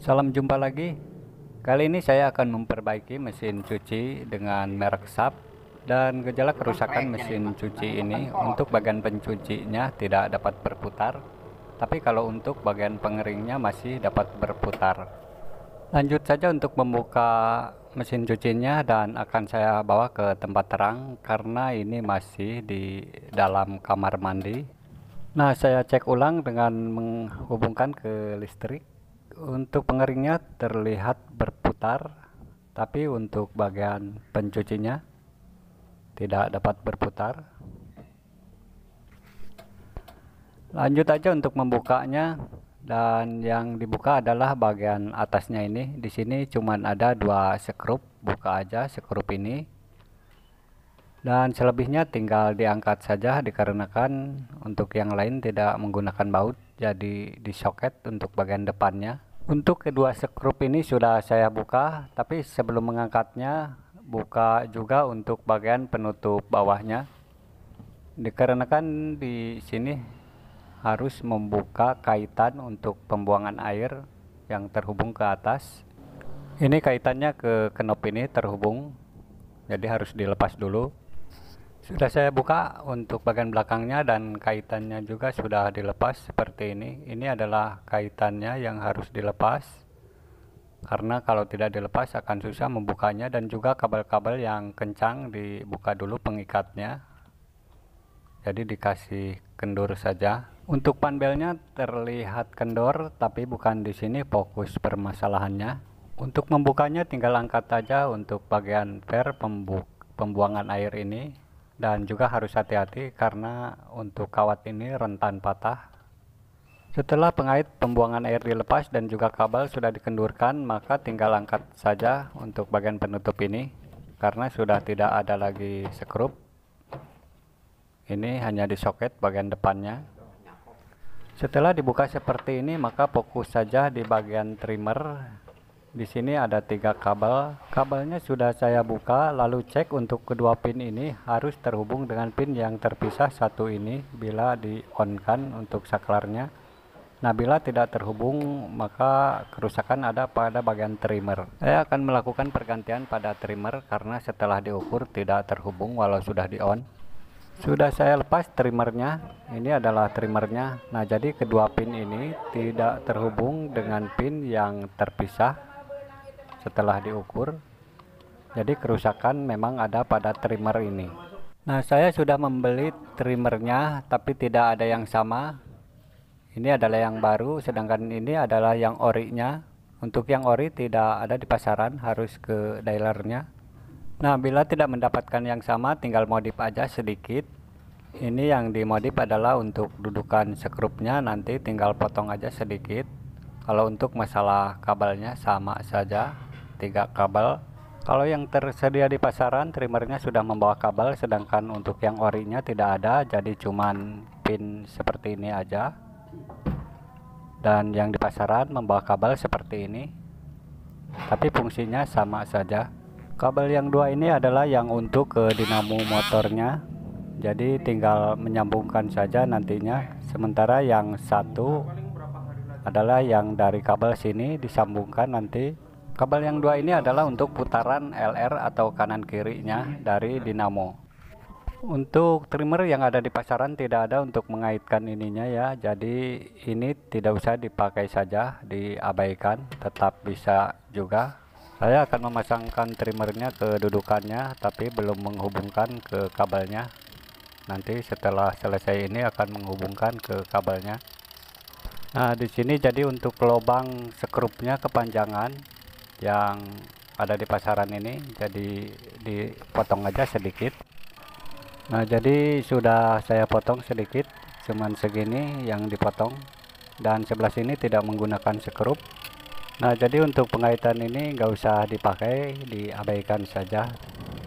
Salam jumpa lagi. Kali ini saya akan memperbaiki mesin cuci dengan merek SAP dan gejala kerusakan mesin cuci ini untuk bagian pencucinya tidak dapat berputar, tapi kalau untuk bagian pengeringnya masih dapat berputar. Lanjut saja untuk membuka mesin cucinya dan akan saya bawa ke tempat terang karena ini masih di dalam kamar mandi. Nah, saya cek ulang dengan menghubungkan ke listrik. Untuk pengeringnya terlihat berputar, tapi untuk bagian pencucinya tidak dapat berputar. Lanjut aja untuk membukanya, dan yang dibuka adalah bagian atasnya ini. Di sini cuman ada 2 skrup, buka aja skrup ini. Dan selebihnya tinggal diangkat saja dikarenakan untuk yang lain tidak menggunakan baut, jadi disoket untuk bagian depannya. Untuk kedua skrup ini sudah saya buka, tapi sebelum mengangkatnya buka juga untuk bagian penutup bawahnya. Dikarenakan di sini harus membuka kaitan untuk pembuangan air yang terhubung ke atas. Ini kaitannya ke knop ini terhubung, jadi harus dilepas dulu. Sudah saya buka untuk bagian belakangnya dan kaitannya juga sudah dilepas seperti ini. Ini adalah kaitannya yang harus dilepas, karena kalau tidak dilepas akan susah membukanya, dan juga kabel-kabel yang kencang dibuka dulu pengikatnya. Jadi dikasih kendur saja. Untuk panbelnya terlihat kendor, tapi bukan di sini fokus permasalahannya. Untuk membukanya tinggal angkat saja untuk bagian per pembuangan air ini. Dan juga harus hati-hati karena untuk kawat ini rentan patah. Setelah pengait pembuangan air dilepas dan juga kabel sudah dikendurkan, maka tinggal angkat saja untuk bagian penutup ini karena sudah tidak ada lagi skrup. Ini hanya disoket bagian depannya. Setelah dibuka seperti ini, maka fokus saja di bagian trimmer. Di sini ada 3 kabel. Kabelnya sudah saya buka, lalu cek untuk kedua pin ini harus terhubung dengan pin yang terpisah satu ini bila di-on-kan untuk saklarnya. Nah, bila tidak terhubung, maka kerusakan ada pada bagian trimmer. Saya akan melakukan pergantian pada trimmer karena setelah diukur tidak terhubung walau sudah di-on. Sudah saya lepas trimmernya. Ini adalah trimmernya. Nah, jadi kedua pin ini tidak terhubung dengan pin yang terpisah setelah diukur. Jadi kerusakan memang ada pada trimmer ini. Nah, saya sudah membeli trimmernya tapi tidak ada yang sama. Ini adalah yang baru, sedangkan ini adalah yang orinya. Untuk yang ori tidak ada di pasaran, harus ke dealernya. Nah, bila tidak mendapatkan yang sama, tinggal modif aja sedikit. Ini yang dimodif adalah untuk dudukan skrupnya, nanti tinggal potong aja sedikit. Kalau untuk masalah kabelnya sama saja, 3 kabel. Kalau yang tersedia di pasaran trimmernya sudah membawa kabel, sedangkan untuk yang orinya tidak ada, jadi cuman pin seperti ini aja. Dan yang di pasaran membawa kabel seperti ini, tapi fungsinya sama saja. Kabel yang 2 ini adalah yang untuk ke dinamo motornya, jadi tinggal menyambungkan saja nantinya. Sementara yang satu adalah yang dari kabel sini disambungkan nanti. Kabel yang 2 ini adalah untuk putaran LR atau kanan kirinya dari dinamo. Untuk trimmer yang ada di pasaran tidak ada untuk mengaitkan ininya ya, jadi ini tidak usah dipakai saja, diabaikan, tetap bisa juga. Saya akan memasangkan trimmernya ke dudukannya tapi belum menghubungkan ke kabelnya. Nanti setelah selesai ini akan menghubungkan ke kabelnya. Nah, di sini jadi untuk lubang skrupnya kepanjangan yang ada di pasaran ini, jadi dipotong aja sedikit. Nah, jadi sudah saya potong sedikit, cuman segini yang dipotong, dan sebelah sini tidak menggunakan skrup. Nah, jadi untuk pengaitan ini nggak usah dipakai, diabaikan saja.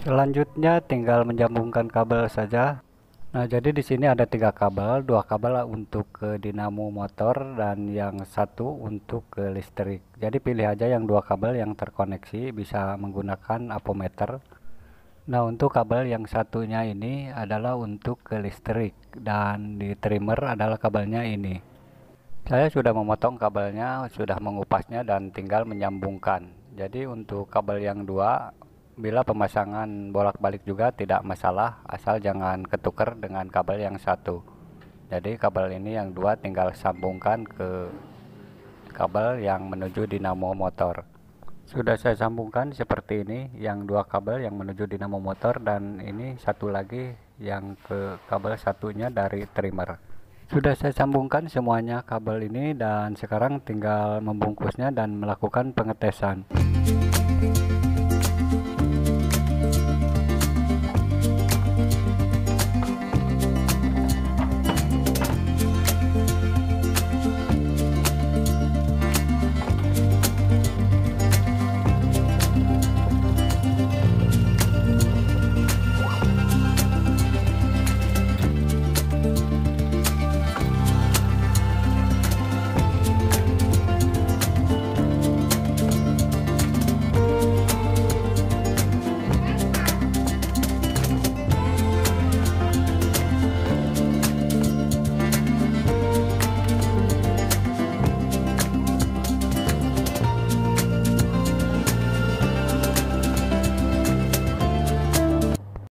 Selanjutnya tinggal menjambungkan kabel saja. Nah, jadi di sini ada 3 kabel, 2 kabel untuk ke dinamo motor dan yang satu untuk ke listrik. Jadi pilih aja yang 2 kabel yang terkoneksi, bisa menggunakan apometer. Nah, untuk kabel yang satunya ini adalah untuk ke listrik, dan di trimmer adalah kabelnya ini. Saya sudah memotong kabelnya, sudah mengupasnya dan tinggal menyambungkan. Jadi untuk kabel yang dua, bila pemasangan bolak-balik juga tidak masalah, asal jangan ketukar dengan kabel yang satu. Jadi kabel ini yang dua tinggal sambungkan ke kabel yang menuju dinamo motor. Sudah saya sambungkan seperti ini, yang dua kabel yang menuju dinamo motor, dan ini satu lagi yang ke kabel satunya dari trimmer. Sudah saya sambungkan semuanya kabel ini, dan sekarang tinggal membungkusnya dan melakukan pengetesan.